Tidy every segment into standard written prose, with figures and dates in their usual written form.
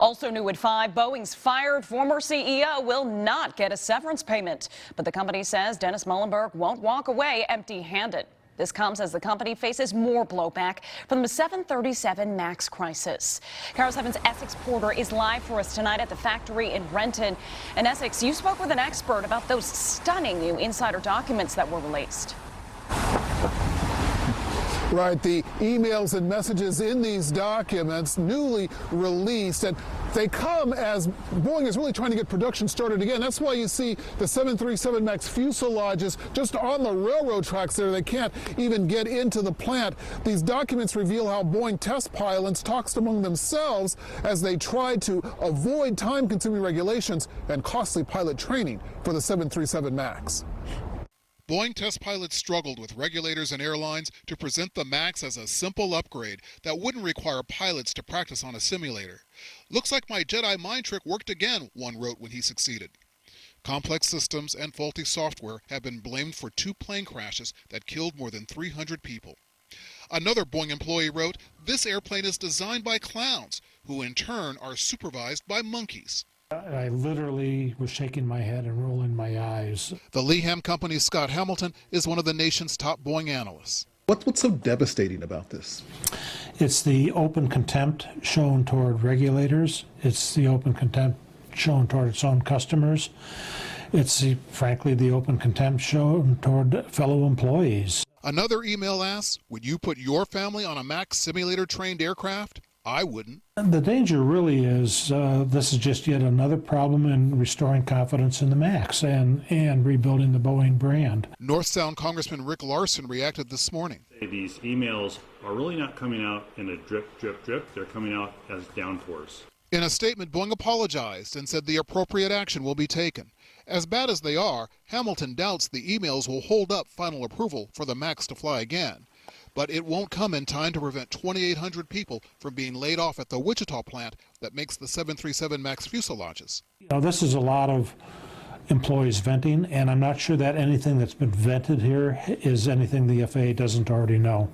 Also new at 5, Boeing's fired former CEO will not get a severance payment. But the company says Dennis Muhlenberg won't walk away empty-handed. This comes as the company faces more blowback from the 737 MAX crisis. KIRO 7's Essex Porter is live for us tonight at the factory in Renton. And Essex, you spoke with an expert about those stunning new insider documents that were released. Right, the emails and messages in these documents newly released, and they come as Boeing is really trying to get production started again. That's why you see the 737 MAX fuselages just on the railroad tracks there. They can't even get into the plant. These documents reveal how Boeing test pilots talked among themselves as they tried to avoid time-consuming regulations and costly pilot training for the 737 MAX. Boeing test pilots struggled with regulators and airlines to present the MAX as a simple upgrade that wouldn't require pilots to practice on a simulator. "Looks like my Jedi mind trick worked again," one wrote when he succeeded. Complex systems and faulty software have been blamed for 2 plane crashes that killed more than 300 people. Another Boeing employee wrote, "This airplane is designed by clowns, who in turn are supervised by monkeys." I literally was shaking my head and rolling my eyes. The Leham Company's Scott Hamilton is one of the nation's top Boeing analysts. What's so devastating about this? It's the open contempt shown toward regulators. It's the open contempt shown toward its own customers. It's, frankly, the open contempt shown toward fellow employees. Another email asks, would you put your family on a MAX simulator-trained aircraft? I wouldn't. The danger really is this is just yet another problem in restoring confidence in the MAX and rebuilding the Boeing brand. North Sound Congressman Rick Larson reacted this morning. These emails are really not coming out in a drip, drip, drip. They're coming out as downpours. In a statement, Boeing apologized and said the appropriate action will be taken. As bad as they are, Hamilton doubts the emails will hold up final approval for the MAX to fly again. But it won't come in time to prevent 2,800 people from being laid off at the Wichita plant that makes the 737 MAX fuselages. This is a lot of employees venting, and I'm not sure that anything that's been vented here is anything the FAA doesn't already know.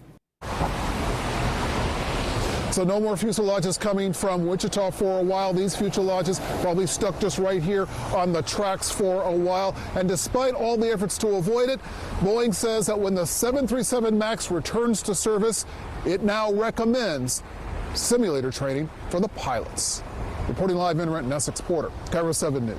So no more fuselages coming from Wichita for a while. These fuselages probably stuck just right here on the tracks for a while. And despite all the efforts to avoid it, Boeing says that when the 737 MAX returns to service, it now recommends simulator training for the pilots. Reporting live in Renton, Essex Porter, KIRO 7 News.